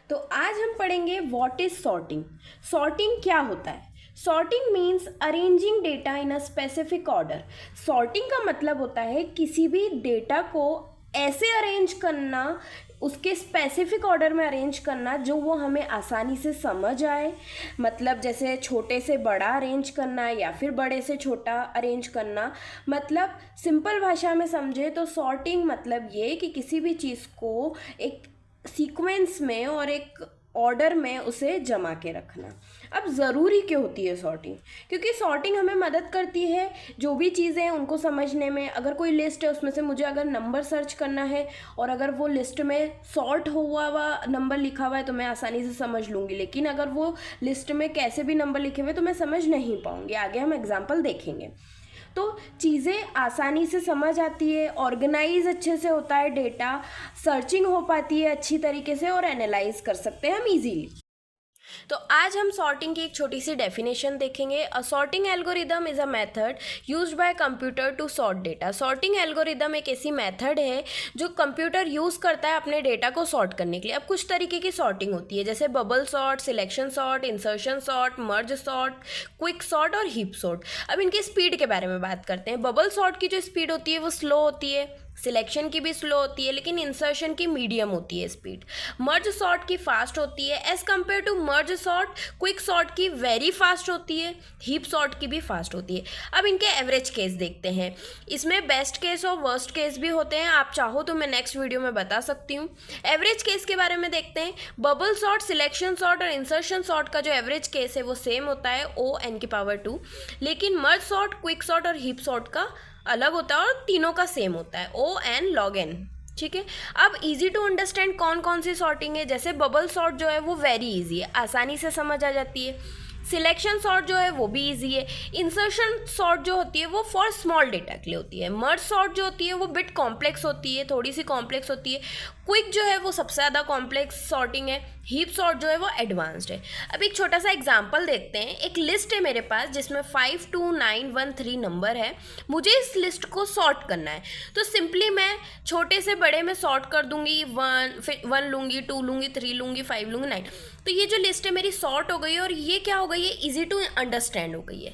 तो आज हम पढ़ेंगे व्हाट इज सॉर्टिंग। सॉर्टिंग क्या होता है? Sorting means arranging data in a specific order. Sorting का मतलब होता है किसी भी डेटा को ऐसे अरेंज करना, उसके स्पेसिफिक ऑर्डर में अरेंज करना जो वो हमें आसानी से समझ आए। मतलब जैसे छोटे से बड़ा अरेंज करना या फिर बड़े से छोटा अरेंज करना। मतलब सिंपल भाषा में समझे तो सॉर्टिंग मतलब ये कि किसी भी चीज़ को एक सीक्वेंस में और एक ऑर्डर में उसे जमा के रखना। अब ज़रूरी क्यों होती है सॉर्टिंग? क्योंकि सॉर्टिंग हमें मदद करती है जो भी चीज़ें हैं उनको समझने में। अगर कोई लिस्ट है उसमें से मुझे अगर नंबर सर्च करना है और अगर वो लिस्ट में सॉर्ट हुआ नंबर लिखा हुआ है तो मैं आसानी से समझ लूँगी, लेकिन अगर वो लिस्ट में कैसे भी नंबर लिखे हुए तो मैं समझ नहीं पाऊँगी। आगे हम एग्जाम्पल देखेंगे। तो चीज़ें आसानी से समझ आती है, ऑर्गेनाइज अच्छे से होता है डेटा, सर्चिंग हो पाती है अच्छी तरीके से और एनालाइज कर सकते हैं हम इजीली। तो आज हम सॉर्टिंग की एक छोटी सी डेफिनेशन देखेंगे। A sorting algorithm is a method used by computer to sort data. Sorting algorithm एक ऐसी मेथड है जो कंप्यूटर यूज़ करता है अपने डेटा को सॉर्ट करने के लिए। अब कुछ तरीके की सॉर्टिंग होती है जैसे bubble sort, selection sort, insertion sort, मर्ज सॉर्ट, क्विक सॉर्ट और हीप सॉर्ट। अब इनकी स्पीड के बारे में बात करते हैं। बबल सॉर्ट की जो स्पीड होती है वो स्लो होती है, सिलेक्शन की भी स्लो होती है, लेकिन इंसर्शन की मीडियम होती है स्पीड। मर्ज सॉर्ट की फास्ट होती है as compared to merge sort. Quick sort की वेरी फास्ट होती है, हीप सॉर्ट की भी फास्ट होती है। अब इनके एवरेज केस देखते हैं। इसमें बेस्ट केस और वर्स्ट केस भी होते हैं, आप चाहो तो मैं नेक्स्ट वीडियो में बता सकती हूँ। एवरेज केस के बारे में देखते हैं। बबल सॉर्ट, सिलेक्शन सॉर्ट और इंसर्शन सॉर्ट का जो एवरेज केस है वो सेम होता है O(n)⁻², लेकिन मर्ज सॉर्ट, क्विक सॉर्ट और हीप सॉर्ट का अलग होता है और तीनों का सेम होता है O(n) log n। ठीक है। अब इजी टू अंडरस्टैंड कौन कौन सी सॉर्टिंग है। जैसे बबल सॉर्ट जो है वो वेरी इजी है, आसानी से समझ आ जाती है। सिलेक्शन सॉर्ट जो है वो भी इजी है। इंसर्शन सॉर्ट जो होती है वो फॉर स्मॉल डेटा के लिए होती है। मर्ज सॉर्ट जो होती है वो बिट कॉम्प्लेक्स होती है, थोड़ी सी कॉम्प्लेक्स होती है। क्विक जो है वो सबसे ज़्यादा कॉम्प्लेक्स सॉर्टिंग है। हीप सॉर्ट जो है वो एडवांस्ड है। अब एक छोटा सा एग्जांपल देखते हैं। एक लिस्ट है मेरे पास जिसमें 52913 नंबर है, मुझे इस लिस्ट को सॉर्ट करना है। तो सिंपली मैं छोटे से बड़े में सॉर्ट कर दूंगी। 1 फिर 1 लूँगी, 2 लूँगी, 3 लूँगी, 5 लूँगी, 9। तो ये जो लिस्ट है मेरी सॉर्ट हो गई है और ये क्या हो गई है, ईजी टू अंडरस्टैंड हो गई है।